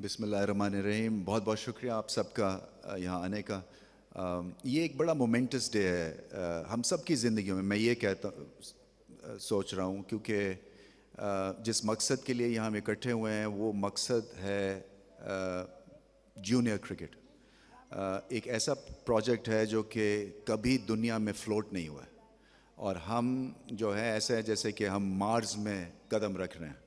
بسم اللہ الرحمن الرحیم. بہت بہت شکریہ آپ سب کا یہاں آنے کا. یہ ایک بڑا مومنٹس ڈے ہے ہم سب کی زندگیوں میں. میں یہ سوچ رہا ہوں کیونکہ جس مقصد کے لیے یہاں ہم اکٹھے ہوئے ہیں وہ مقصد ہے جونیئر کرکٹ. ایک ایسا پروجیکٹ ہے جو کہ کبھی دنیا میں فلوٹ نہیں ہوا ہے اور ہم جو ہے ایسے ہیں جیسے کہ ہم مارز میں قدم رکھ رہے ہیں.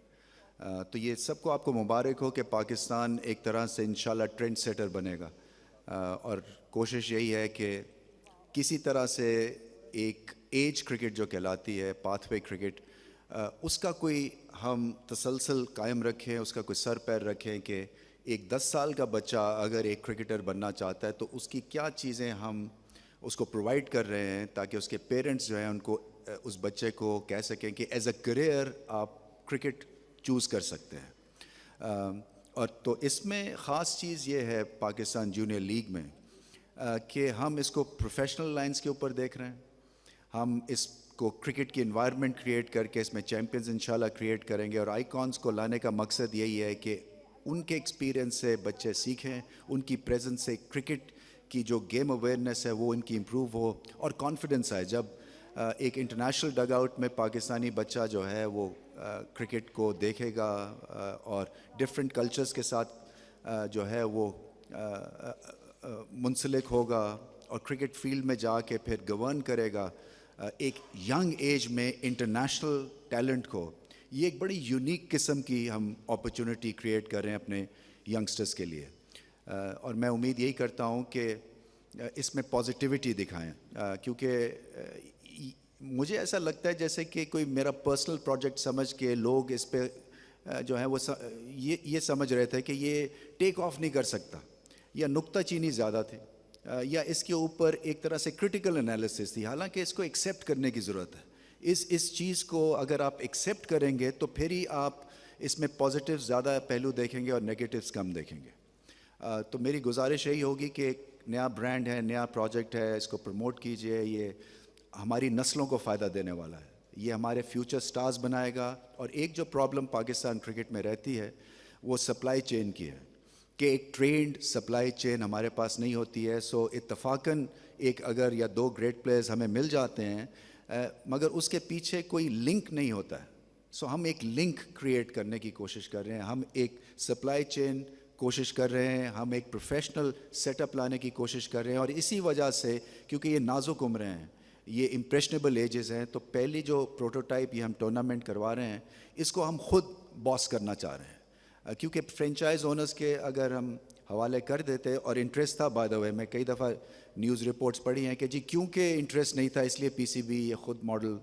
تو یہ سب کو آپ کو مبارک ہو کہ پاکستان ایک طرح سے انشاءاللہ ٹرینڈ سیٹر بنے گا. اور کوشش یہی ہے کہ کسی طرح سے ایک ایج کرکٹ جو کہلاتی ہے پاتھ وے کرکٹ اس کا کوئی ہم تسلسل قائم رکھیں, اس کا کوئی سر پیر رکھیں کہ ایک 10 سال کا بچہ اگر ایک کرکٹر بننا چاہتا ہے تو اس کی کیا چیزیں ہم اس کو پرووائڈ کر رہے ہیں تاکہ اس کے پیرنٹس جو ہیں ان کو اس بچے کو کہہ سکیں کہ ایز اے کریئر آپ کرکٹ چوز کر سکتے ہیں. اور تو اس میں خاص چیز یہ ہے پاکستان جونیئر لیگ میں کہ ہم اس کو پروفیشنل لائنز کے اوپر دیکھ رہے ہیں. ہم اس کو کرکٹ کی انوائرمنٹ کریٹ کر کے اس میں چیمپئنز انشاءاللہ کریٹ کریں گے اور آئیکانز کو لانے کا مقصد یہی ہے کہ ان کے ایکسپیرینس سے بچے سیکھیں, ان کی پریزنس سے کرکٹ کی جو گیم اویئرنیس ہے وہ ان کی امپروو ہو اور کانفیڈنس آئے. جب ایک انٹرنیشنل ڈگ آؤٹ میں پاکستانی بچہ جو ہے وہ کرکٹ کو دیکھے گا اور ڈفرینٹ کلچرز کے ساتھ جو ہے وہ منسلک ہوگا اور کرکٹ فیلڈ میں جا کے پھر گورن کرے گا ایک ینگ ایج میں انٹرنیشنل ٹیلنٹ کو, یہ ایک بڑی یونیک قسم کی ہم اپرچونٹی کریٹ کر رہے ہیں اپنے ینگسٹرز کے لیے. اور میں امید یہی کرتا ہوں کہ اس میں پازیٹیوٹی دکھائیں کیونکہ مجھے ایسا لگتا ہے جیسے کہ کوئی میرا پرسنل پروجیکٹ سمجھ کے لوگ اس پہ جو ہے وہ یہ سمجھ رہے تھے کہ یہ ٹیک آف نہیں کر سکتا یا نکتہ چینی زیادہ تھی یا اس کے اوپر ایک طرح سے کرٹیکل انالیسس تھی. حالانکہ اس کو ایکسیپٹ کرنے کی ضرورت ہے. اس چیز کو اگر آپ ایکسیپٹ کریں گے تو پھر ہی آپ اس میں پازیٹیو زیادہ پہلو دیکھیں گے اور نیگیٹیوز کم دیکھیں گے. تو میری گزارش یہی ہوگی کہ ایک نیا برانڈ ہے, نیا پروجیکٹ ہے, اس کو پروموٹ کیجئے. یہ ہماری نسلوں کو فائدہ دینے والا ہے, یہ ہمارے فیوچر سٹارز بنائے گا. اور ایک جو پرابلم پاکستان کرکٹ میں رہتی ہے وہ سپلائی چین کی ہے کہ ایک ٹرینڈ سپلائی چین ہمارے پاس نہیں ہوتی ہے. سو اتفاقاً ایک اگر یا 2 گریٹ پلیئرز ہمیں مل جاتے ہیں مگر اس کے پیچھے کوئی لنک نہیں ہوتا ہے. سو ہم ایک لنک کریٹ کرنے کی کوشش کر رہے ہیں, ہم ایک سپلائی چین کوشش کر رہے ہیں, ہم ایک پروفیشنل سیٹ اپ لانے کی کوشش کر رہے ہیں. اور اسی وجہ سے کیونکہ یہ نازک عمریں ہیں, یہ امپریشنیبل ایجز ہیں, تو پہلی جو پروٹوٹائپ یہ ہم ٹورنامنٹ کروا رہے ہیں اس کو ہم خود باس کرنا چاہ رہے ہیں کیونکہ فرینچائز اونرز کے اگر ہم حوالے کر دیتے اور انٹرسٹ تھا. بائی دا وے میں کئی دفعہ نیوز رپورٹس پڑھی ہیں کہ جی کیونکہ انٹرسٹ نہیں تھا اس لیے پی سی بی یہ خود ماڈل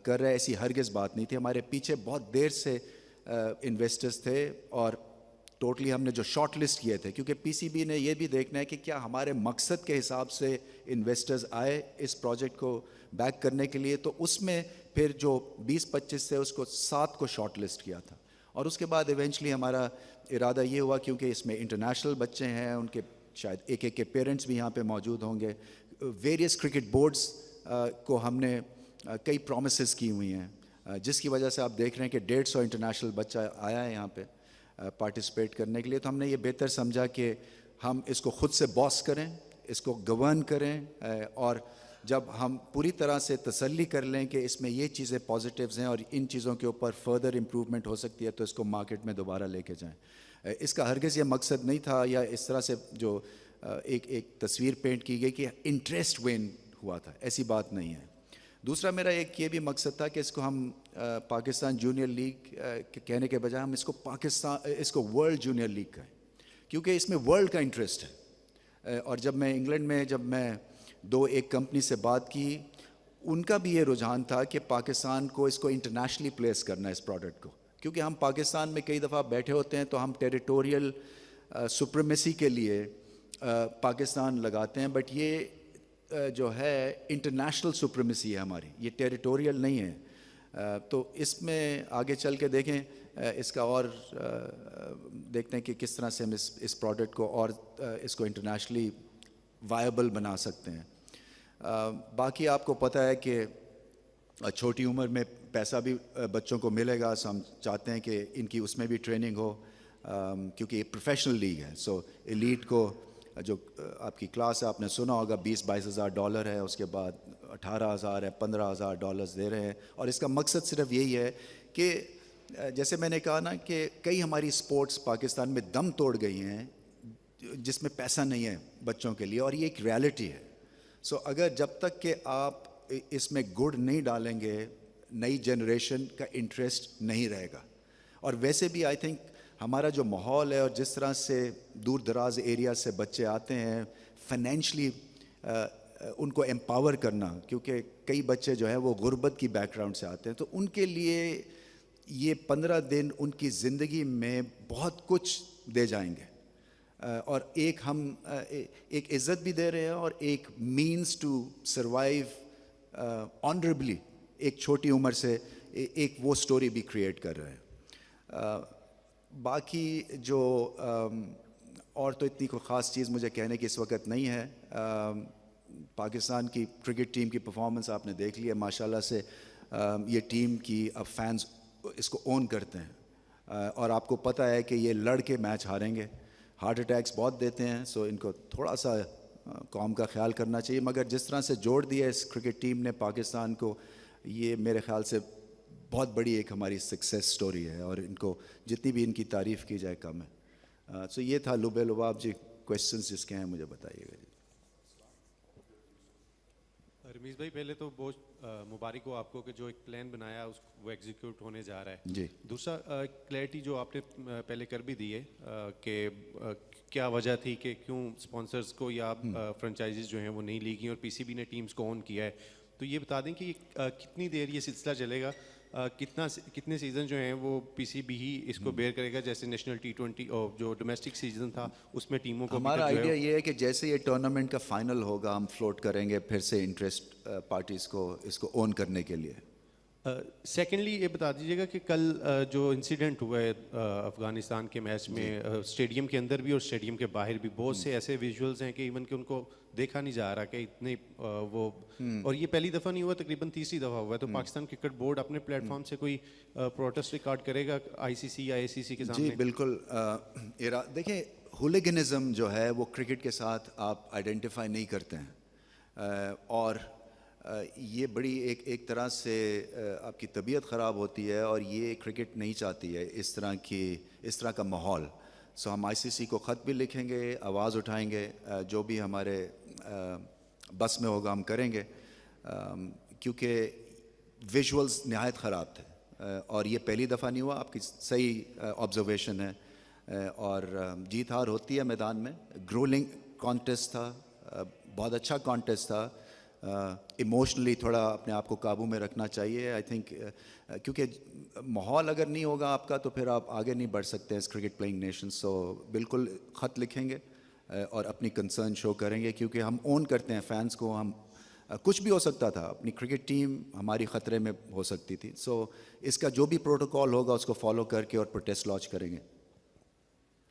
کر رہا ہے. ایسی ہرگز بات نہیں تھی. ہمارے پیچھے بہت دیر سے انویسٹرز تھے اور ٹوٹلی ہم نے جو شارٹ لسٹ کیے تھے کیونکہ پی سی بی نے یہ بھی دیکھنا ہے کہ کیا ہمارے مقصد کے حساب سے انویسٹرز آئے اس پروجیکٹ کو بیک کرنے کے لیے. تو اس میں پھر جو 20-25 تھے اس کو 7 کو شارٹ لسٹ کیا تھا اور اس کے بعد ایونچولی ہمارا ارادہ یہ ہوا کیونکہ اس میں انٹرنیشنل بچے ہیں, ان کے شاید ایک کے پیرنٹس بھی یہاں پہ موجود ہوں گے. ویریس کرکٹ بورڈز کو ہم نے کئی پرومسز کی ہوئی ہیں جس کی وجہ سے آپ دیکھ رہے ہیں کہ 150 انٹرنیشنل بچہ آیا ہے یہاں پہ پارٹیسپیٹ کرنے کے لیے. تو ہم نے یہ بہتر سمجھا کہ ہم اس کو خود سے باس کریں, اس کو گورن کریں اور جب ہم پوری طرح سے تسلی کر لیں کہ اس میں یہ چیزیں پازیٹیوز ہیں اور ان چیزوں کے اوپر فردر امپروومنٹ ہو سکتی ہے تو اس کو مارکیٹ میں دوبارہ لے کے جائیں. اس کا ہرگز یہ مقصد نہیں تھا یا اس طرح سے جو ایک تصویر پینٹ کی گئی کہ انٹرسٹ وین ہوا تھا, ایسی بات نہیں ہے. دوسرا میرا ایک یہ بھی مقصد تھا کہ اس کو ہم پاکستان جونیئر لیگ کہنے کے بجائے ہم اس کو ورلڈ جونیئر لیگ کہیں کیونکہ اس میں ورلڈ کا انٹرسٹ ہے. اور جب میں انگلینڈ میں جب میں ایک کمپنی سے بات کی ان کا بھی یہ رجحان تھا کہ پاکستان کو اس کو انٹرنیشنلی پلیس کرنا ہے اس پروڈکٹ کو کیونکہ ہم پاکستان میں کئی دفعہ بیٹھے ہوتے ہیں تو ہم ٹیریٹوریل سپریمیسی کے لیے پاکستان لگاتے ہیں بٹ یہ جو ہے انٹرنیشنل سپریمیسی ہے ہماری, یہ ٹیریٹوریل نہیں ہے. تو اس میں آگے چل کے دیکھیں اس کا اور دیکھتے ہیں کہ کس طرح سے ہم اس پروڈکٹ کو اور اس کو انٹرنیشنلی وائبل بنا سکتے ہیں. باقی آپ کو پتہ ہے کہ چھوٹی عمر میں پیسہ بھی بچوں کو ملے گا, سو ہم چاہتے ہیں کہ ان کی اس میں بھی ٹریننگ ہو. کیونکہ یہ پروفیشنل لیگ ہے. سو ایلیٹ کو جو آپ کی کلاس ہے آپ نے سنا ہوگا $20,000-22,000 ہے, اس کے بعد $18,000 ہے, $15,000 دے رہے ہیں. اور اس کا مقصد صرف یہی ہے کہ جیسے میں نے کہا نا کہ کئی ہماری سپورٹس پاکستان میں دم توڑ گئی ہیں جس میں پیسہ نہیں ہے بچوں کے لیے, اور یہ ایک ریالٹی ہے. سو اگر جب تک کہ آپ اس میں گڑ نہیں ڈالیں گے نئی جنریشن کا انٹرسٹ نہیں رہے گا. اور ویسے بھی آئی تھنک ہمارا جو ماحول ہے اور جس طرح سے دور دراز ایریا سے بچے آتے ہیں فائنینشلی ان کو امپاور کرنا, کیونکہ کئی بچے جو ہیں وہ غربت کی بیک گراؤنڈ سے آتے ہیں, تو ان کے لیے یہ 15 دن ان کی زندگی میں بہت کچھ دے جائیں گے. اور ایک ہم ایک عزت بھی دے رہے ہیں اور ایک مینس ٹو سروائیو آنریبلی ایک چھوٹی عمر سے ایک وہ سٹوری بھی کریٹ کر رہے ہیں. باقی جو اور تو اتنی کوئی خاص چیز مجھے کہنے کی اس وقت نہیں ہے. پاکستان کی کرکٹ ٹیم کی پرفارمنس آپ نے دیکھ لی ہے ماشاءاللہ سے. یہ ٹیم کی اب فینس اس کو اون کرتے ہیں اور آپ کو پتہ ہے کہ یہ لڑ کے میچ ہاریں گے. ہارٹ اٹیکس بہت دیتے ہیں, سو ان کو تھوڑا سا قوم کا خیال کرنا چاہیے. مگر جس طرح سے جوڑ دیا اس کرکٹ ٹیم نے پاکستان کو, یہ میرے خیال سے بہت بڑی ایک ہماری سکسیس سٹوری ہے, اور ان کو جتنی بھی ان کی تعریف کی جائے کم ہے. سو یہ تھا لبے لباب جی. کویشچنس جس کے ہیں مجھے بتائیے گا جی. رمیز بھائی پہلے تو بہت مبارک ہو آپ کو کہ جو ایک پلان بنایا اس وہ ایگزیکیوٹ ہونے جا رہا ہے جی. دوسرا کلیئرٹی جو آپ نے پہلے کر بھی دی ہے کہ کیا وجہ تھی کہ کیوں اسپانسرز کو یا فرنچائزز جو ہیں وہ نہیں لی گئیں اور پی سی بی نے ٹیمز کو اون کیا ہے. تو یہ بتا دیں کہ کتنی دیر یہ سلسلہ چلے گا, کتنے سیزن جو ہیں وہ پی سی بی ہی اس کو بیئر کرے گا, جیسے نیشنل T20 اور جو ڈومیسٹک سیزن تھا اس میں ٹیموں کو ہمارا آئیڈیا یہ ہے کہ جیسے یہ ٹورنامنٹ کا فائنل ہوگا ہم فلوٹ کریں گے پھر سے انٹرسٹ پارٹیز کو اس کو اون کرنے کے لیے. سیکنڈلی یہ بتا دیجیے گا کہ کل جو انسیڈنٹ ہوا ہے افغانستان کے میچ میں اسٹیڈیم کے اندر بھی اور اسٹیڈیم کے باہر بھی بہت سے ایسے ویژولز ہیں کہ ایون کہ ان کو دیکھا نہیں جا رہا کہ اتنے وہ, اور یہ پہلی دفعہ نہیں ہوا, تقریباً تیسری دفعہ ہوا ہے. تو پاکستان کرکٹ بورڈ اپنے پلیٹ فارم سے کوئی پروٹیسٹ ریکارڈ کرے گا آئی سی سی یا اے سی سی کے سامنے؟ جی بالکل. دیکھیں ہولیگنزم جو ہے وہ کرکٹ کے ساتھ آپ آئیڈینٹیفائی نہیں کرتے ہیں, اور یہ بڑی ایک طرح سے آپ کی طبیعت خراب ہوتی ہے, اور یہ کرکٹ نہیں چاہتی ہے اس طرح کا ماحول. سو ہم آئی سی سی کو خط بھی لکھیں گے, آواز اٹھائیں گے, جو بھی ہمارے بس میں ہوگا ہم کریں گے, کیونکہ ویژولز نہایت خراب تھے اور یہ پہلی دفعہ نہیں ہوا. آپ کی صحیح آبزرویشن ہے, اور جیت ہار ہوتی ہے میدان میں. گرولنگ کانٹیسٹ تھا, بہت اچھا کانٹیسٹ تھا. ایموشنلی تھوڑا اپنے آپ کو قابو میں رکھنا چاہیے آئی تھنک, کیونکہ ماحول اگر نہیں ہوگا آپ کا تو پھر آپ آگے نہیں بڑھ سکتے اس کرکٹ پلینگ نیشن. سو بالکل خط لکھیں گے اور اپنی کنسرن شو کریں گے, کیونکہ ہم اون کرتے ہیں فینس کو. ہم کچھ بھی ہو سکتا تھا, اپنی کرکٹ ٹیم ہماری خطرے میں ہو سکتی تھی. سو اس کا جو بھی پروٹوکول ہوگا اس کو فالو کر کے اور پروٹیسٹ لانچ کریں گے.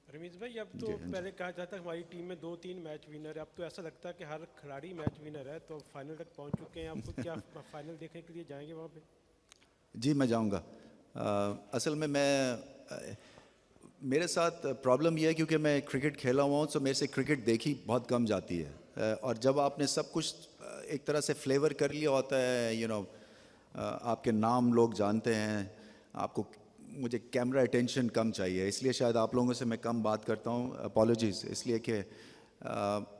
رمیز بھائی اب تو پہلے کہا جاتا ہے ہماری ٹیم میں 2-3 میچ ونر ہے, اب تو ایسا لگتا ہے کہ ہر کھلاڑی میچ ونر ہے, تو فائنل تک پہنچ چکے ہیں. اب کیا فائنل دیکھنے کے لیے جائیں گے وہاں پہ؟ جی میں جاؤں گا. اصل میں میرے ساتھ پرابلم یہ ہے کیونکہ میں کرکٹ کھیلا ہوا ہوں, تو میرے سے کرکٹ دیکھی بہت کم جاتی ہے, اور جب آپ نے سب کچھ ایک طرح سے فلیور کر لیا ہوتا ہے, آپ کے نام لوگ جانتے ہیں, آپ کو مجھے کیمرہ اٹینشن کم چاہیے, اس لیے شاید آپ لوگوں سے میں کم بات کرتا ہوں. اپالوجیز اس لیے کہ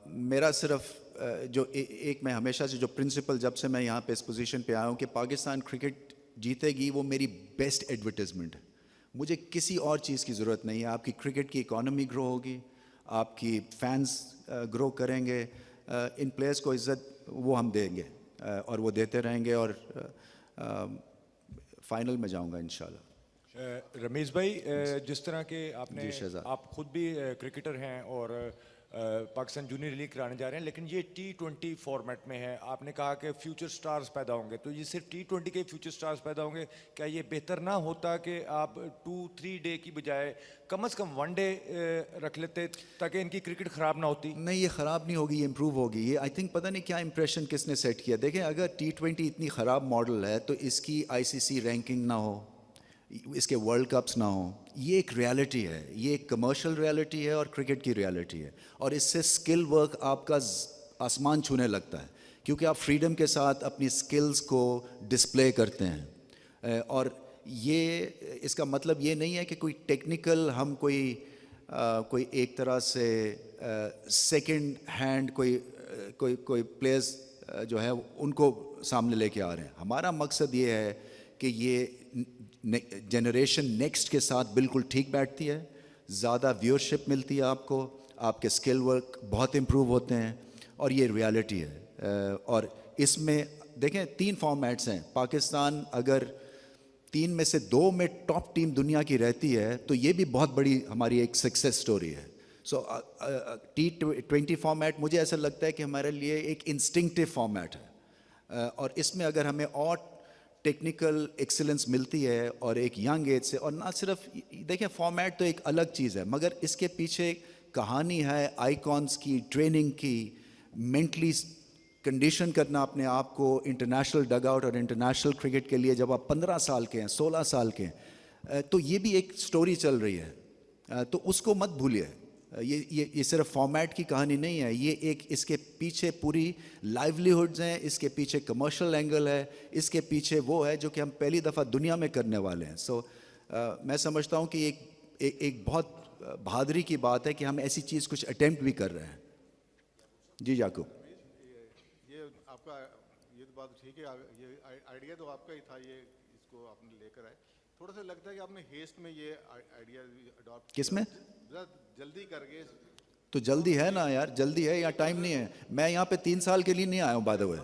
میرا صرف جو ایک میں ہمیشہ سے جو پرنسپل جب سے میں یہاں پہ اس پوزیشن پہ آیا ہوں کہ پاکستان کرکٹ جیتے گی, وہ میری بیسٹ ایڈورٹیزمنٹ ہے. مجھے کسی اور چیز کی ضرورت نہیں ہے. آپ کی کرکٹ کی اکانومی گرو ہوگی, آپ کی فینس گرو کریں گے, ان پلیئرس کو عزت وہ ہم دیں گے اور وہ دیتے رہیں گے, اور فائنل میں جاؤں گا انشاءاللہ. رمیز بھائی, جس طرح کہ آپ خود بھی کرکٹر ہیں اور پاکستان جونیئر لیگ کرانے جا رہے ہیں, لیکن یہ T20 فارمیٹ میں ہے. آپ نے کہا کہ فیوچر سٹارز پیدا ہوں گے, تو یہ صرف T20 کے فیوچر سٹارز پیدا ہوں گے. کیا یہ بہتر نہ ہوتا کہ آپ 2-3 ڈے کی بجائے کم از کم 1 ڈے رکھ لیتے تاکہ ان کی کرکٹ خراب نہ ہوتی؟ نہیں, یہ خراب نہیں ہوگی, یہ امپروو ہوگی. یہ آئی تھنک پتہ نہیں کیا امپریشن کس نے سیٹ کیا. دیکھیں اگر T20 اتنی خراب ماڈل ہے تو اس کی ICC رینکنگ نہ ہو, اس کے ورلڈ کپس نہ ہوں, یہ ایک ریالٹی ہے, یہ ایک کمرشل ریالٹی ہے اور کرکٹ کی ریالٹی ہے, اور اس سے اسکل ورک آپ کا آسمان چھونے لگتا ہے, کیونکہ آپ فریڈم کے ساتھ اپنی اسکلز کو ڈسپلے کرتے ہیں. اور یہ اس کا مطلب یہ نہیں ہے کہ کوئی ٹیکنیکل ہم کوئی ایک طرح سے سیکنڈ ہینڈ کوئی پلیئرز جو ہے ان کو سامنے لے کے آ رہے ہیں. ہمارا مقصد یہ ہے کہ یہ جنریشن نیکسٹ کے ساتھ بالکل ٹھیک بیٹھتی ہے, زیادہ ویورشپ ملتی ہے آپ کو, آپ کے اسکل ورک بہت امپروو ہوتے ہیں, اور یہ ریالٹی ہے. اور اس میں دیکھیں 3 فارمیٹس ہیں. پاکستان اگر 3 میں سے 2 میں ٹاپ ٹیم دنیا کی رہتی ہے تو یہ بھی بہت بڑی ہماری ایک سکسیس سٹوری ہے. سو T20 فارمیٹ مجھے ایسا لگتا ہے کہ ہمارے لیے ایک انسٹنکٹیو فارمیٹ ہے, اور اس میں اگر ہمیں اور ٹیکنیکل ایکسلنس ملتی ہے اور ایک ینگ ایج سے, اور نہ صرف دیکھیں فارمیٹ تو ایک الگ چیز ہے, مگر اس کے پیچھے کہانی ہے آئیکونس کی, ٹریننگ کی, مینٹلی کنڈیشن کرنا اپنے آپ کو انٹرنیشنل ڈگ آؤٹ اور انٹرنیشنل کرکٹ کے لیے. جب آپ 15 سال کے ہیں, 16 سال کے ہیں, تو یہ بھی ایک سٹوری چل رہی ہے, تو اس کو مت بھولیے. یہ صرف فارمیٹ کی کہانی نہیں ہے, یہ ایک اس کے پیچھے پوری لائیولیہڈز ہیں, اس کے پیچھے کمرشل اینگل ہے, اس کے پیچھے وہ ہے جو کہ ہم پہلی دفعہ دنیا میں کرنے والے ہیں. سو میں سمجھتا ہوں کہ ایک بہت بہادری کی بات ہے کہ ہم ایسی چیز کچھ اٹیمپٹ بھی کر رہے ہیں. جی یعقوب, یہ آپ کا یہ بات ٹھیک ہے, یہ آئیڈیا تو آپ کا ہی تھا, یہ اس کو آپ نے لے کر آئے. تھوڑا سا لگتا ہے کہ آپ نے ہیسٹ میں یہ آئیڈیا اڈاپٹ کس میں جلدی کر کے. تو جلدی ہے نا یار, جلدی ہے یا ٹائم نہیں ہے. میں یہاں پہ 3 سال کے لیے نہیں آیا ہوں بائی دا وے,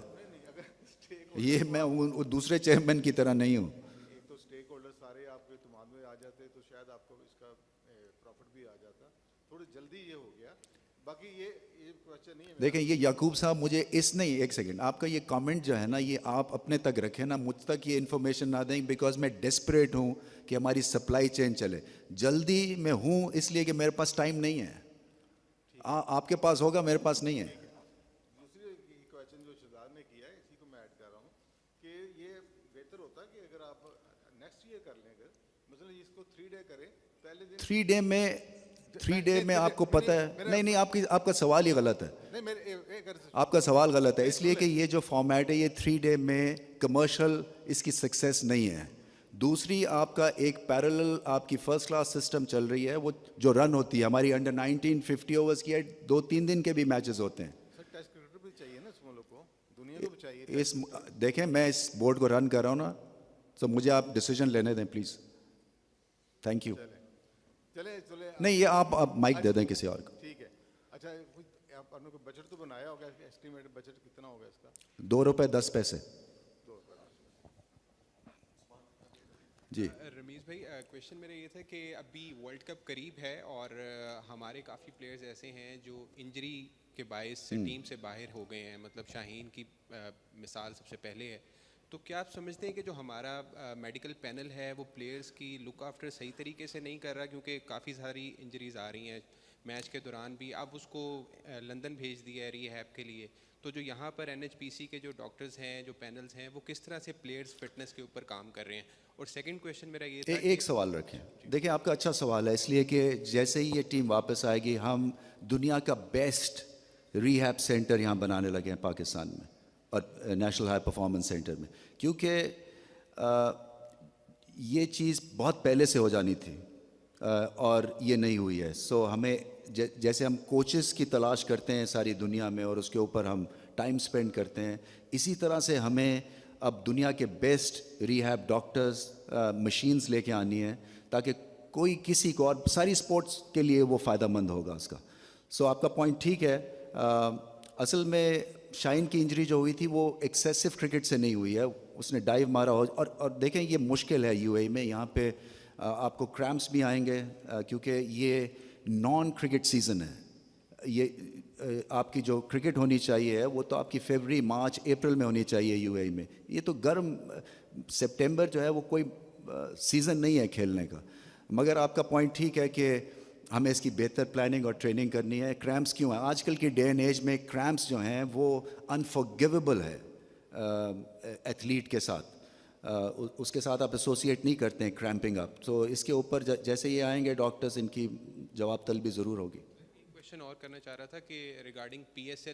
یہ میں دوسرے چیئرمین کی طرح نہیں ہوں. ایک تو اسٹیک ہولڈر سارے آپ کے اعتماد میں آ جاتے تو شاید آپ کو اس کا پروفٹ بھی آ جاتا. تھوڑی جلدی یہ ہو گیا. باقی یہ کوشچن نہیں ہے. دیکھیں یہ یعقوب صاحب, مجھے اس نہیں, ایک سیکنڈ, آپ کا یہ کامنٹ جو ہے نا یہ آپ اپنے تک رکھیں نا, مجھ تک یہ انفارمیشن نہ دیں, بیکاز میں ڈیسپریٹ ہوں کہ ہماری سپلائی چین چلے. جلدی میں ہوں اس لیے کہ میرے پاس ٹائم نہیں ہے. آپ کے پاس ہوگا, میرے پاس نہیں ہے. دوسری کوشچن جو شہزاد نے کیا ہے اسی کو میں ایڈ کر رہا ہوں کہ یہ بہتر ہوتا کہ اگر آپ نیکسٹ ایئر کر لیں, اگر مثلا اس کو 3 ڈے کریں, پہلے دن 3 ڈے میں آپ کو پتہ ہے, نہیں آپ کا سوال ہی غلط ہے. آپ کا سوال غلط ہے, اس لیے کہ یہ جو فارمیٹ ہے یہ 3 ڈے میں کمرشل اس کی سکسیس نہیں ہے. دوسری آپ کا ایک پیرلل آپ کی فرسٹ کلاس سسٹم چل رہی ہے, وہ جو رن ہوتی ہے ہماری انڈر 19 50 اوورس کی ہے, 2-3 دن کے بھی میچز ہوتے ہیں. ٹیسٹ کرکٹر بھی چاہیے نا اس ملک کو, دنیا کو بھی چاہیے. اس دیکھیں میں اس بورڈ کو رن کر رہا ہوں نا, تو مجھے آپ ڈیسیجن لینے دیں پلیز. Thank you. نہیں یہ آپ مائک دے دیں کسی اور کو. ٹھیک ہے. اچھا آپ نے کوئی بجٹ تو بنایا ہوگا, ایسٹیمیٹ بجٹ کتنا ہوگا اس کا؟ ₹2.10. جی رمیز بھائی, کویشچن میرا یہ تھا کہ ابھی ورلڈ کپ قریب ہے اور ہمارے کافی پلیئرز ایسے ہیں جو انجری کے باعث سے ٹیم سے باہر ہو گئے ہیں, مطلب شاہین کی مثال سب سے پہلے ہے. تو کیا آپ سمجھتے ہیں کہ جو ہمارا میڈیکل پینل ہے وہ پلیئرز کی لک آفٹر صحیح طریقے سے نہیں کر رہا, کیونکہ کافی ساری انجریز آ رہی ہیں میچ کے دوران بھی. اب اس کو لندن بھیج دیا ہے ری ہیب کے لیے, تو جو یہاں پر NHPC کے جو ڈاکٹرز ہیں, جو پینلز ہیں, وہ کس طرح سے پلیئرز فٹنس کے اوپر کام کر رہے ہیں؟ اور سیکنڈ کویشچن میرا یہ تھا, ایک سوال رکھیں. دیکھیں آپ کا اچھا سوال ہے, اس لیے کہ جیسے ہی یہ ٹیم واپس آئے گی ہم دنیا کا بیسٹ ری ہیب سینٹر یہاں بنانے لگے ہیں پاکستان میں, اور نیشنل ہائی پرفارمنس سینٹر میں, کیونکہ یہ چیز بہت پہلے سے ہو جانی تھی اور یہ نہیں ہوئی ہے. سو ہمیں جیسے ہم کوچز کی تلاش کرتے ہیں ساری دنیا میں اور اس کے اوپر ہم ٹائم سپینڈ کرتے ہیں, اسی طرح سے ہمیں اب دنیا کے بیسٹ ری ہیب ڈاکٹرز, مشینز لے کے آنی ہیں تاکہ کوئی کسی کو, اور ساری سپورٹس کے لیے وہ فائدہ مند ہوگا اس کا. سو آپ کا پوائنٹ ٹھیک ہے. اصل میں شاہین کی انجری جو ہوئی تھی وہ ایکسیسو کرکٹ سے نہیں ہوئی ہے, اس نے ڈائیو مارا ہو, اور دیکھیں یہ مشکل ہے UAE میں, یہاں پہ آپ کو کریمپس بھی آئیں گے کیونکہ یہ نان کرکٹ سیزن ہے. یہ آپ کی جو کرکٹ ہونی چاہیے وہ تو آپ کی فیبرری مارچ اپریل میں ہونی چاہیے UAE میں. یہ تو گرم سپٹمبر جو ہے وہ کوئی سیزن نہیں ہے کھیلنے کا. مگر آپ کا پوائنٹ ٹھیک ہے کہ ہمیں اس کی بہتر پلاننگ اور ٹریننگ کرنی ہے. کریمپس کیوں ہیں آج کل کی ڈے اینڈ ایج میں, کریمپس جو ہیں وہ انفارگیویبل ہے ایتھلیٹ کے ساتھ. اس کے ساتھ آپ ایسوسیٹ نہیں کرتے ہیں کریمپنگ اپ. تو اس کے اوپر جیسے یہ آئیں گے ڈاکٹرز ان کی جواب طلبی ضرور ہوگی. کویشچن اور کرنا چاہ رہا تھا کہ ریگارڈنگ پی ایس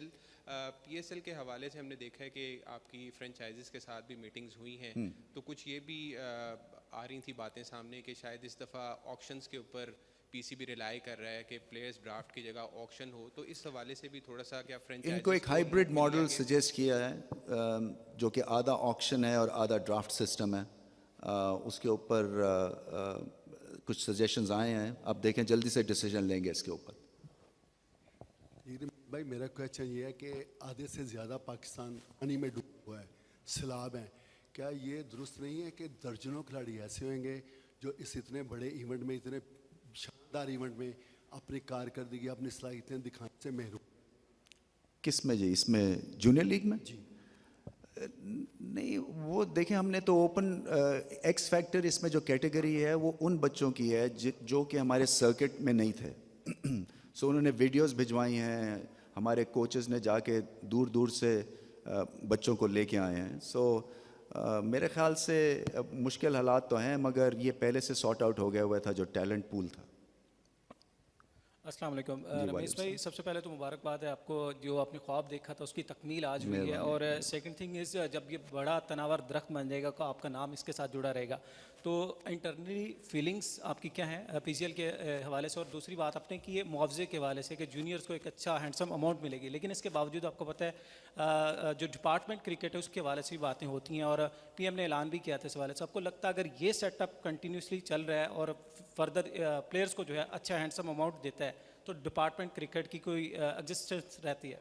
ایل کے حوالے سے ہم نے دیکھا ہے کہ آپ کی فرینچائزز کے ساتھ بھی میٹنگز ہوئی ہیں, تو کچھ یہ بھی آ رہی تھیں باتیں سامنے کہ شاید اس دفعہ آکشنز کے اوپر پی سی بی ریلائی کر رہا ہے کہ پلیئرز ڈرافٹ کی جگہ آکشن ہو, تو اس حوالے سے بھی تھوڑا سا کیا فرینچائزز ان کو ایک ہائیبرڈ ماڈل سجیسٹ کیا ہے جو کہ آدھا آکشن ہے اور آدھا ڈرافٹ سسٹم ہے. اس کے اوپر کچھ سجیشنز آئے ہیں, آپ دیکھیں جلدی سے ڈیسیجن لیں گے اس کے اوپر. بھائی میرا کویشچن یہ ہے کہ آدھے سے زیادہ پاکستان پانی میں ڈوبا ہوا ہے, سیلاب ہیں, کیا یہ درست نہیں ہے کہ درجنوں کھلاڑی ایسے ہوئیں گے جو اس اتنے بڑے ایونٹ میں, اتنے شاندار ایونٹ میں اپنی کارکردگی اپنی صلاحیتیں دکھانے سے محروم؟ کس میں جی؟ اس میں جونیئر لیگ میں؟ جی نہیں, وہ دیکھیں ہم نے تو اوپن ایکس فیکٹر اس میں جو کیٹیگری ہے وہ ان بچوں کی ہے جو کہ ہمارے سرکٹ میں نہیں تھے. سو انہوں نے ویڈیوز بھجوائی ہیں, ہمارے کوچز نے جا کے دور دور سے بچوں کو لے کے آئے ہیں. سو میرے خیال سے مشکل حالات تو ہیں مگر یہ پہلے سے سارٹ آؤٹ ہو گیا ہوا تھا جو ٹیلنٹ پول تھا. السلام علیکم رمیش بھائی, سب سے پہلے تو مبارکباد ہے آپ کو, جو آپ نے خواب دیکھا تھا اس کی تکمیل آج ہوئی ہے. اور سیکنڈ تھنگ از جب یہ بڑا تناور درخت بن جائے گا تو آپ کا نام اس کے ساتھ جڑا رہے گا. تو انٹرنلی فیلنگس آپ کی کیا ہیں پی سی ایل کے حوالے سے؟ اور دوسری بات آپ نے کی ہے معاوضے کے حوالے سے کہ جونیئرس کو ایک اچھا ہینڈسم اماؤنٹ ملے گی, لیکن اس کے باوجود آپ کو پتہ ہے جو ڈپارٹمنٹ کرکٹ ہے اس کے حوالے سے بھی باتیں ہوتی ہیں, اور پی ایم نے اعلان بھی کیا تھا اس حوالے سے. آپ کو لگتا ہے اگر یہ سیٹ اپ کنٹینیوسلی چل رہا ہے اور فردر پلیئرس کو جو ہے اچھا ہینڈسم اماؤنٹ دیتا ہے تو ڈپارٹمنٹ کرکٹ کی کوئی ایگزسٹنس رہتی ہے؟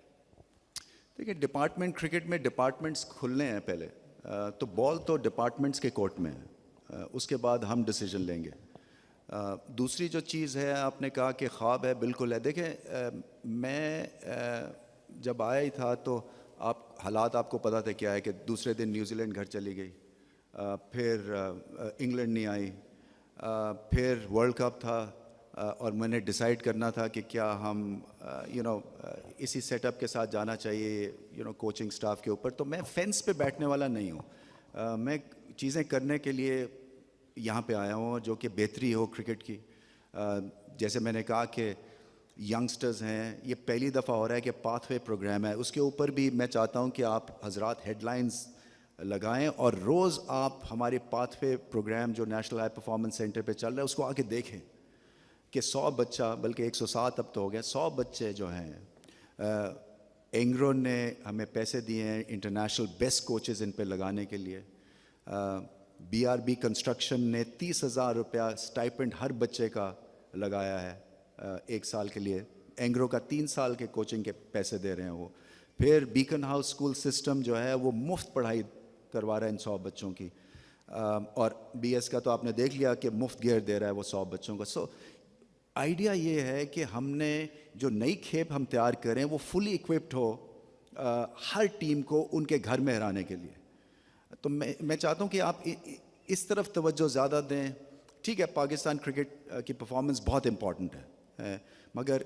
دیکھیے ڈپارٹمنٹ کرکٹ میں ڈپارٹمنٹس کھلنے ہیں پہلے, تو بال تو ڈپارٹمنٹس کے کورٹ میں ہے, اس کے بعد ہم ڈیسیجن لیں گے. دوسری جو چیز ہے آپ نے کہا کہ خواب ہے, بالکل ہے. دیکھیں میں جب آیا ہی تھا تو حالات آپ کو پتہ تھے کیا ہے کہ دوسرے دن نیوزی لینڈ گھر چلی گئی, پھر انگلینڈ نہیں آئی, پھر ورلڈ کپ تھا, اور میں نے ڈیسائیڈ کرنا تھا کہ کیا ہم اسی سیٹ اپ کے ساتھ جانا چاہیے کوچنگ سٹاف کے اوپر. تو میں فینس پہ بیٹھنے والا نہیں ہوں, میں چیزیں کرنے کے لیے یہاں پہ آیا ہوں جو کہ بہتری ہو کرکٹ کی. جیسے میں نے کہا کہ ینگسٹرز ہیں, یہ پہلی دفعہ ہو رہا ہے کہ پاتھ وے پروگرام ہے, اس کے اوپر بھی میں چاہتا ہوں کہ آپ حضرات ہیڈ لائنز لگائیں اور روز آپ ہمارے پاتھ وے پروگرام جو نیشنل ہائی پرفارمنس سینٹر پہ چل رہا ہے اس کو آ کے دیکھیں کہ 100 بچہ, بلکہ 107 اب تو ہو گیا, 100 بچے جو ہیں اینگرو نے ہمیں پیسے دیے ہیں انٹرنیشنل بیسٹ کوچز ان پہ لگانے کے لیے. بی آر بی کنسٹرکشن نے 30,000 روپیہ اسٹائپنڈ ہر بچے کا لگایا ہے 1 سال کے لیے. اینگرو کا 3 سال کے کوچنگ کے پیسے دے رہے ہیں وہ. پھر بیکن ہاؤس اسکول سسٹم جو ہے وہ مفت پڑھائی کروا رہا ہے ان 100 بچوں کی, اور بی ایس کا تو آپ نے دیکھ لیا کہ مفت گیئر دے رہا ہے وہ 100 بچوں کا. سو آئیڈیا یہ ہے کہ ہم نے جو نئی کھیپ ہم تیار کریں وہ فلی اکوپڈ ہو ہر ٹیم کو ان کے گھر میں ہرانے کے لیے. تو میں چاہتا ہوں کہ آپ اس طرف توجہ زیادہ دیں. ٹھیک ہے پاکستان کرکٹ کی پرفارمنس بہت امپورٹنٹ ہے, مگر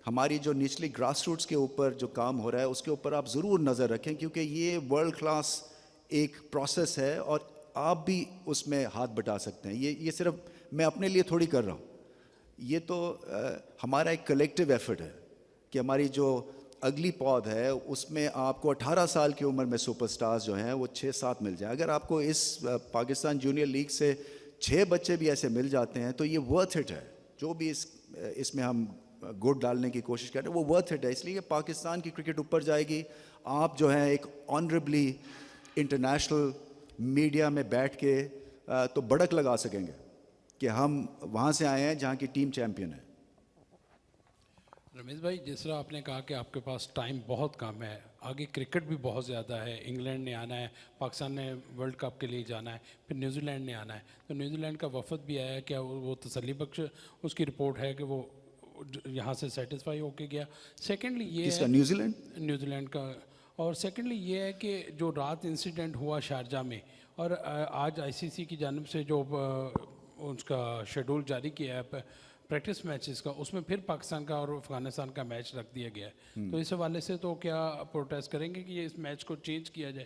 ہماری جو نچلی گراس روٹس کے اوپر جو کام ہو رہا ہے اس کے اوپر آپ ضرور نظر رکھیں, کیونکہ یہ ورلڈ کلاس ایک پروسیس ہے اور آپ بھی اس میں ہاتھ بٹا سکتے ہیں. یہ صرف میں اپنے لیے تھوڑی کر رہا ہوں, یہ تو ہمارا ایک کلیکٹیو ایفرٹ ہے کہ ہماری جو اگلی پود ہے اس میں آپ کو 18 سال کی عمر میں سپر سٹارز جو ہیں وہ 6-7 مل جائیں. اگر آپ کو اس پاکستان جونیئر لیگ سے 6 بچے بھی ایسے مل جاتے ہیں تو یہ ورتھ اٹ ہے. جو بھی اس میں ہم گوٹ ڈالنے کی کوشش کر رہے ہیں وہ ورتھ اٹ ہے, اس لیے کہ پاکستان کی کرکٹ اوپر جائے گی. آپ جو ہیں ایک آنریبلی انٹرنیشنل میڈیا میں بیٹھ کے تو بڑک لگا سکیں گے کہ ہم وہاں سے آئے ہیں جہاں کی ٹیم چیمپئن ہے. رمیش بھائی جس طرح آپ نے کہا کہ آپ کے پاس ٹائم بہت کم ہے, آگے کرکٹ بھی بہت زیادہ ہے, انگلینڈ نے آنا ہے, پاکستان نے ورلڈ کپ کے لیے جانا ہے, پھر نیوزی لینڈ نے آنا ہے, تو نیوزی لینڈ کا وفد بھی آیا ہے, کیا وہ تسلی بخش اس کی رپورٹ ہے کہ وہ یہاں سے سیٹسفائی ہو کے گیا؟ سیکنڈلی یہ کس کا؟ نیوزی لینڈ کا. اور سیکنڈلی یہ ہے کہ جو رات انسیڈنٹ ہوا شارجہ میں, اور آج آئی سی سی کی جانب سے جو اس کا شیڈول جاری کیا ہے پریکٹس میچز کا, اس میں پھر پاکستان کا اور افغانستان کا میچ رکھ دیا گیا ہے. تو اس حوالے سے تو کیا پروٹیسٹ کریں گے کہ یہ اس میچ کو چینج کیا جائے؟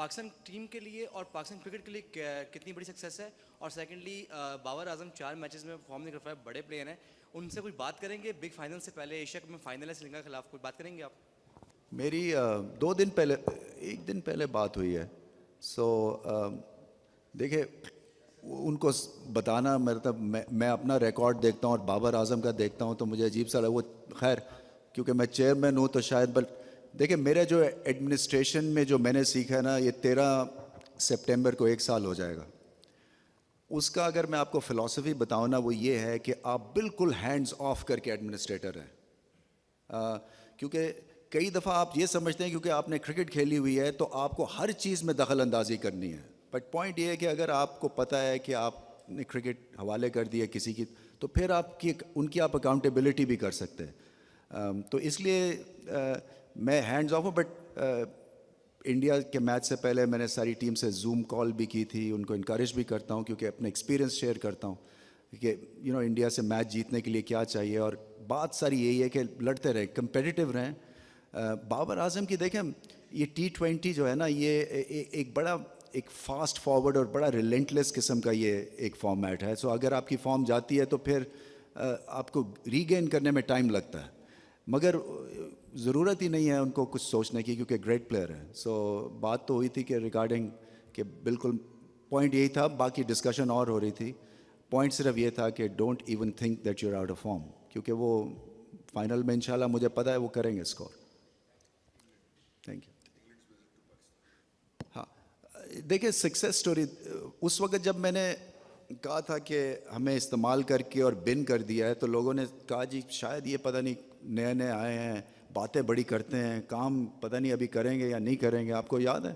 پاکستان ٹیم کے لیے اور پاکستان کرکٹ کے لیے کتنی بڑی سکسیس ہے؟ اور سیکنڈلی بابر اعظم 4 میچز میں پرفارم نہیں کر پائے, بڑے پلیئر ہیں, ان سے کوئی بات کریں گے بگ فائنل سے پہلے؟ ایشیا کپ میں فائنل ہے سری لنکا کے خلاف, کوئی بات کریں گے آپ؟ میری 2 دن پہلے 1 دن پہلے بات ہوئی ہے. سو دیکھیں ان کو بتانا, مطلب میں اپنا ریکارڈ دیکھتا ہوں اور بابر اعظم کا دیکھتا ہوں تو مجھے عجیب سا لگا. وہ خیر کیونکہ میں چیئرمین ہوں تو شاید, بٹ دیکھیں میرے جو ایڈمنسٹریشن میں جو میں نے سیکھا ہے نا, یہ 13 سپٹمبر کو 1 سال ہو جائے گا. اس کا اگر میں آپ کو فلسفی بتاؤں نا, وہ یہ ہے کہ آپ بالکل ہینڈز آف کر کے ایڈمنسٹریٹر ہیں. کیونکہ کئی دفعہ آپ یہ سمجھتے ہیں کیونکہ آپ نے کرکٹ کھیلی ہوئی ہے تو آپ کو ہر چیز میں دخل اندازی کرنی ہے, بٹ پوائنٹ یہ ہے کہ اگر آپ کو پتہ ہے کہ آپ نے کرکٹ حوالے کر دی ہے کسی کی, تو پھر ان کی آپ اکاؤنٹیبلٹی بھی کر سکتے ہیں. تو اس لیے میں ہینڈز آف ہوں. بٹ انڈیا کے میچ سے پہلے میں نے ساری ٹیم سے زوم کال بھی کی تھی, ان کو انکریج بھی کرتا ہوں کیونکہ اپنا ایکسپیرینس شیئر کرتا ہوں کہ انڈیا سے میچ جیتنے کے لیے کیا چاہیے. اور بات ساری یہی ہے کہ لڑتے رہیں, کمپیٹیٹیو رہیں. بابر اعظم کی دیکھیں یہ T20 جو ہے نا, یہ ایک بڑا ایک فاسٹ فارورڈ اور بڑا ریلنٹلیس قسم کا یہ ایک فارمیٹ ہے. سو اگر آپ کی فارم جاتی ہے تو پھر آپ کو ریگین کرنے میں ٹائم لگتا ہے, مگر ضرورت ہی نہیں ہے ان کو کچھ سوچنے کی کیونکہ گریٹ پلیئر ہیں. سو بات تو ہوئی تھی کہ ریگارڈنگ کہ بالکل پوائنٹ یہی تھا, باقی ڈسکشن اور ہو رہی تھی. پوائنٹ صرف یہ تھا کہ don't even think that you are out of form, کیونکہ وہ فائنل میں انشاءاللہ مجھے پتہ ہے وہ کریں گے اسکور. Thank you. ہاں دیکھیں سکسیس سٹوری اس وقت جب میں نے کہا تھا کہ ہمیں استعمال کر کے اور بن کر دیا ہے تو لوگوں نے کہا جی شاید یہ پتہ نہیں نئے نئے آئے ہیں, باتیں بڑی کرتے ہیں, کام پتہ نہیں ابھی کریں گے یا نہیں کریں گے. آپ کو یاد ہے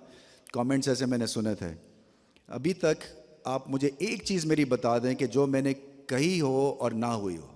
کامنٹس ایسے میں نے سنے تھے. ابھی تک آپ مجھے ایک چیز میری بتا دیں کہ جو میں نے کہی ہو اور نہ ہوئی ہو.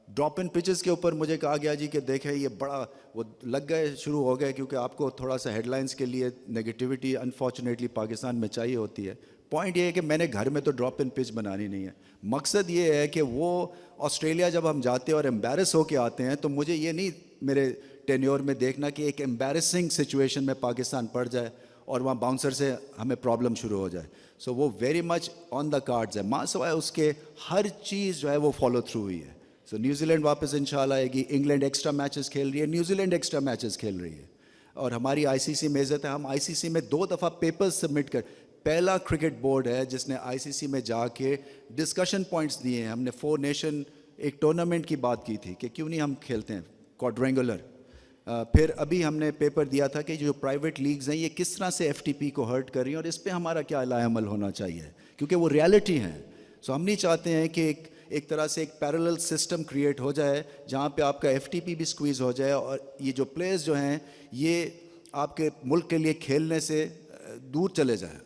ڈراپ ان پچز کے اوپر مجھے کہا گیا جی کہ دیکھیں یہ بڑا وہ لگ گئے, شروع ہو گئے کیونکہ آپ کو تھوڑا سا ہیڈ لائنس کے لیے نگیٹیوٹی انفارچونیٹلی پاکستان میں چاہیے ہوتی ہے. پوائنٹ یہ ہے کہ میں نے گھر میں تو ڈراپ ان پچ بنانی نہیں ہے. مقصد یہ ہے کہ وہ آسٹریلیا جب ہم جاتے ہیں اور ایمبیرس ہو کے آتے ہیں تو مجھے یہ نہیں میرے ٹینیور میں دیکھنا کہ ایک ایمبیرسنگ سچویشن میں پاکستان پڑ جائے اور وہاں باؤنسر سے ہمیں پرابلم شروع ہو جائے. سو وہ ویری مچ آن دا کارڈز ہے. ماں سوائے اس کے ہر چیز جو ہے وہ فالو تھرو ہوئی ہے. سو نیوزی لینڈ واپس انشاءاللہ آئے گی, انگلینڈ ایکسٹرا میچز کھیل رہی ہے, نیوزی لینڈ ایکسٹرا میچز کھیل رہی ہے, اور ہماری آئی سی سی میں عزت ہے. ہم آئی سی سی میں 2 دفعہ پیپرز سبمٹ کر, پہلا کرکٹ بورڈ ہے جس نے آئی سی سی میں جا کے ڈسکشن پوائنٹس دیے ہیں. ہم نے 4 نیشن ایک ٹورنامنٹ کی بات کی تھی کہ کیوں نہیں ہم کھیلتے ہیں کوڈرینگولر. پھر ابھی ہم نے پیپر دیا تھا کہ جو پرائیویٹ لیگز ہیں یہ کس طرح سے ایف ٹی پی کو ہرٹ کر رہی ہیں اور اس پہ ہمارا کیا علاج عمل ہونا چاہیے کیونکہ وہ ریالٹی ہیں. سو ہم نہیں چاہتے ہیں کہ ایک طرح سے ایک پیرلل سسٹم کریٹ ہو جائے جہاں پہ آپ کا ایف ٹی پی بھی سکویز ہو جائے اور یہ جو پلیئرز جو ہیں یہ آپ کے ملک کے لیے کھیلنے سے دور چلے جائیں.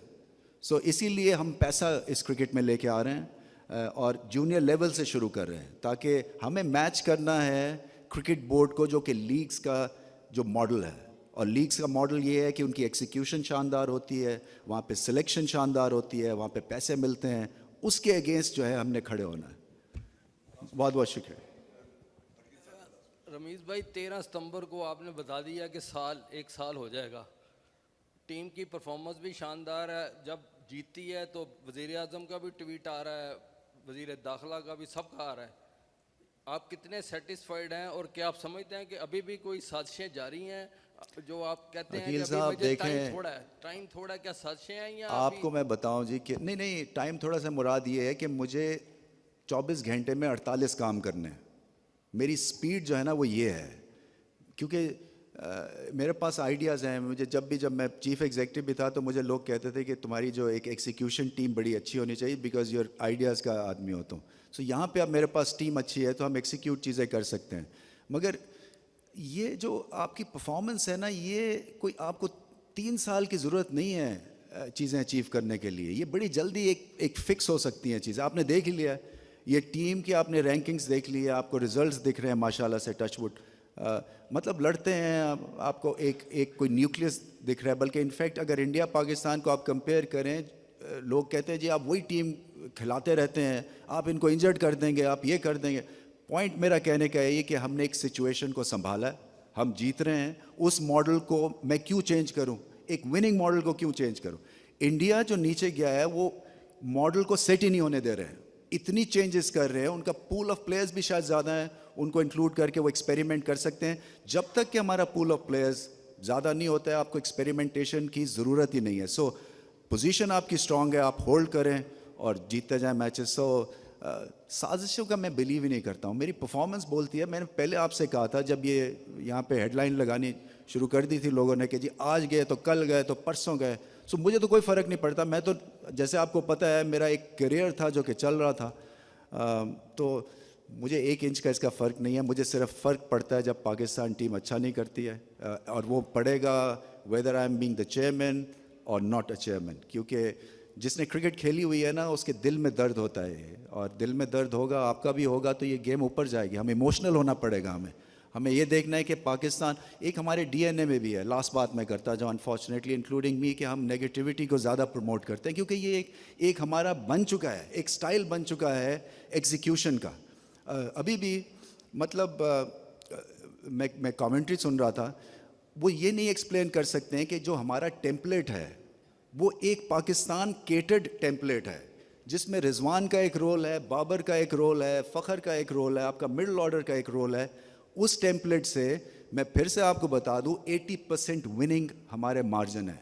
سو اسی لیے ہم پیسہ اس کرکٹ میں لے کے آ رہے ہیں اور جونیئر لیول سے شروع کر رہے ہیں تاکہ ہمیں میچ کرنا ہے کرکٹ بورڈ کو جو کہ لیگز کا جو ماڈل ہے. اور لیگز کا ماڈل یہ ہے کہ ان کی ایکسیکیوشن شاندار ہوتی ہے, وہاں پہ سلیکشن شاندار ہوتی ہے, وہاں پہ پیسے ملتے ہیں. اس کے اگینسٹ جو ہے ہم نے کھڑے ہونا ہے. بہت بہت شکریہ. رمیز بھائی 13 ستمبر کو آپ نے بتا دیا کہ 1 سال ہو جائے گا. ٹیم کی پرفارمنس بھی شاندار ہے, جب جیتتی ہے تو وزیر اعظم کا بھی ٹویٹ آ رہا ہے, وزیر داخلہ کا بھی, سب کا آ رہا ہے. آپ کتنے سیٹسفائیڈ ہیں اور کیا آپ سمجھتے ہیں کہ ابھی بھی کوئی سازشیں جاری ہیں جو آپ کہتے ہیں کہ ابھی مجھے ٹائم تھوڑا ہے, کیا سازشیں ہیں یا آپ کو میں بتاؤں جی کہ نہیں ٹائم تھوڑا سا مراد یہ ہے کہ مجھے 24 گھنٹے میں 48 کام کرنے ہیں. میری سپیڈ جو ہے نا وہ یہ ہے کیونکہ میرے پاس آئیڈیاز ہیں. مجھے جب میں چیف ایگزیکٹو بھی تھا تو مجھے لوگ کہتے تھے کہ تمہاری جو ایک ایکسیکیوشن ٹیم بڑی اچھی ہونی چاہیے بیکاز یور آئیڈیاز کا آدمی ہوتا ہوں. سو یہاں پہ اب میرے پاس ٹیم اچھی ہے تو ہم ایکسیکیوٹ چیزیں کر سکتے ہیں. مگر یہ جو آپ کی پرفارمنس ہے نا یہ کوئی آپ کو 3 سال کی ضرورت نہیں ہے چیزیں اچیو کرنے کے لیے. یہ بڑی جلدی ایک فکس ہو سکتی ہیں چیزیں. آپ نے دیکھ ہی لیا یہ ٹیم کی, آپ نے رینکنگز دیکھ لی ہے, آپ کو ریزلٹس دکھ رہے ہیں ماشاءاللہ سے, ٹچ وڈ. مطلب لڑتے ہیں, آپ کو ایک کوئی نیوکلیس دکھ رہا ہے. بلکہ انفیکٹ اگر انڈیا پاکستان کو آپ کمپیئر کریں, لوگ کہتے ہیں جی آپ وہی ٹیم کھلاتے رہتے ہیں, آپ ان کو انجرڈ کر دیں گے, آپ یہ کر دیں گے. پوائنٹ میرا کہنے کا یہ کہ ہم نے ایک سچویشن کو سنبھالا ہے, ہم جیت رہے ہیں. اس ماڈل کو میں کیوں چینج کروں؟ ایک وننگ ماڈل کو کیوں چینج کروں؟ انڈیا جو نیچے گیا ہے وہ ماڈل کو سیٹ ہی نہیں ہونے دے رہے ہیں, اتنی چینجز کر رہے ہیں, ان کا پول آف پلیئرز بھی شاید زیادہ ہیں, ان کو انکلوڈ کر کے وہ ایکسپیریمنٹ کر سکتے ہیں. جب تک کہ ہمارا پول آف پلیئرز زیادہ نہیں ہوتا ہے آپ کو ایکسپیریمنٹیشن کی ضرورت ہی نہیں ہے. سو پوزیشن آپ کی اسٹرانگ ہے, آپ ہولڈ کریں اور جیتتے جائیں میچز. سو سازشوں کا میں بلیو ہی نہیں کرتا ہوں, میری پرفارمنس بولتی ہے. میں نے پہلے آپ سے کہا تھا جب یہ یہاں پہ ہیڈ لائن لگانی شروع کر دی تھی لوگوں نے کہ جی آج گئے تو کل گئے تو پرسوں گئے, سو مجھے تو کوئی فرق نہیں پڑتا. میں تو جیسے آپ کو پتہ ہے میرا ایک کیریئر تھا جو کہ چل رہا تھا, تو مجھے 1 انچ کا اس کا فرق نہیں ہے. مجھے صرف فرق پڑتا ہے جب پاکستان ٹیم اچھا نہیں کرتی ہے, اور وہ پڑے گا whether I am being the chairman اور ناٹ اے چیئرمین. کیونکہ جس نے کرکٹ کھیلی ہوئی ہے نا اس کے دل میں درد ہوتا ہے, اور دل میں درد ہوگا, آپ کا بھی ہوگا, تو یہ گیم اوپر جائے گی. ہمیں ایموشنل ہونا پڑے گا. ہمیں یہ دیکھنا ہے کہ پاکستان ایک ہمارے ڈی این اے میں بھی ہے. لاسٹ بات میں کرتا جو انفارچونیٹلی انکلوڈنگ می کہ ہم نیگیٹیوٹی کو زیادہ پروموٹ کرتے ہیں, کیونکہ یہ ایک ہمارا بن چکا ہے, ایک سٹائل بن چکا ہے ایگزیکیوشن کا. ابھی بھی مطلب میں کامنٹری سن رہا تھا, وہ یہ نہیں ایکسپلین کر سکتے ہیں کہ جو ہمارا ٹیمپلیٹ ہے وہ ایک پاکستان کیٹرڈ ٹیمپلیٹ ہے جس میں رضوان کا ایک رول ہے, بابر کا ایک رول ہے, فخر کا ایک رول ہے, آپ کا مڈل آرڈر کا ایک رول ہے. اس ٹیمپلیٹ سے میں پھر سے آپ کو بتا دوں 80% وننگ ہمارے مارجن ہے.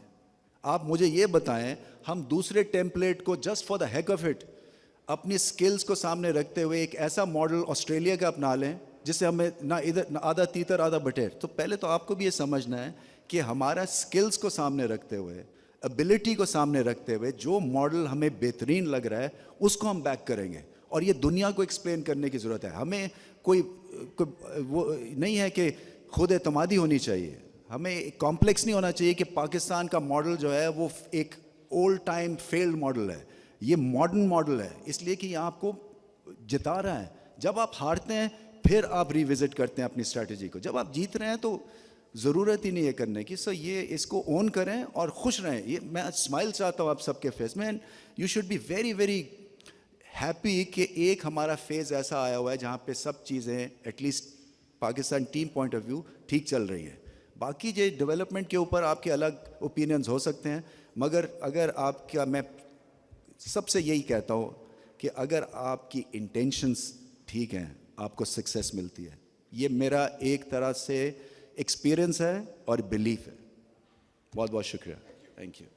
آپ مجھے یہ بتائیں ہم دوسرے ٹیمپلیٹ کو just for the heck of it اپنی سکلز کو سامنے رکھتے ہوئے ایک ایسا ماڈل آسٹریلیا کا اپنا لیں جس سے ہمیں نہ ادھر آدھا تیتر آدھا بٹیر. تو پہلے تو آپ کو بھی یہ سمجھنا ہے کہ ہمارا سکلز کو سامنے رکھتے ہوئے, ابیلٹی کو سامنے رکھتے ہوئے جو ماڈل ہمیں بہترین لگ رہا ہے اس کو ہم بیک کریں گے. اور یہ دنیا کو ایکسپلین کرنے کی ضرورت ہے. ہمیں کوئی وہ نہیں ہے کہ خود اعتمادی ہونی چاہیے, ہمیں کمپلیکس نہیں ہونا چاہیے کہ پاکستان کا ماڈل جو ہے وہ ایک اولڈ ٹائم فیلڈ ماڈل ہے. یہ ماڈرن ماڈل ہے اس لیے کہ یہ آپ کو جتا رہا ہے. جب آپ ہارتے ہیں پھر آپ ریوزٹ کرتے ہیں اپنی اسٹریٹجی کو, جب آپ جیت رہے ہیں تو ضرورت ہی نہیں ہے کرنے کی. سو یہ اس کو اون کریں اور خوش رہیں. یہ میں اسمائل چاہتا ہوں آپ سب کے فیس میں. You should be very very happy کہ ایک ہمارا فیز ایسا آیا ہوا ہے جہاں پہ سب چیزیں at least Pakistan team point of view ٹھیک چل رہی ہیں. باقی جو ڈیولپمنٹ کے اوپر آپ کے الگ اوپینینز ہو سکتے ہیں, مگر اگر آپ کا, میں سب سے یہی کہتا ہوں کہ اگر آپ کی انٹینشنز ٹھیک ہیں آپ کو سکسیس ملتی ہے. یہ میرا ایک طرح سے ایکسپیرئنس ہے اور بلیف ہے. بہت بہت شکریہ. Thank you.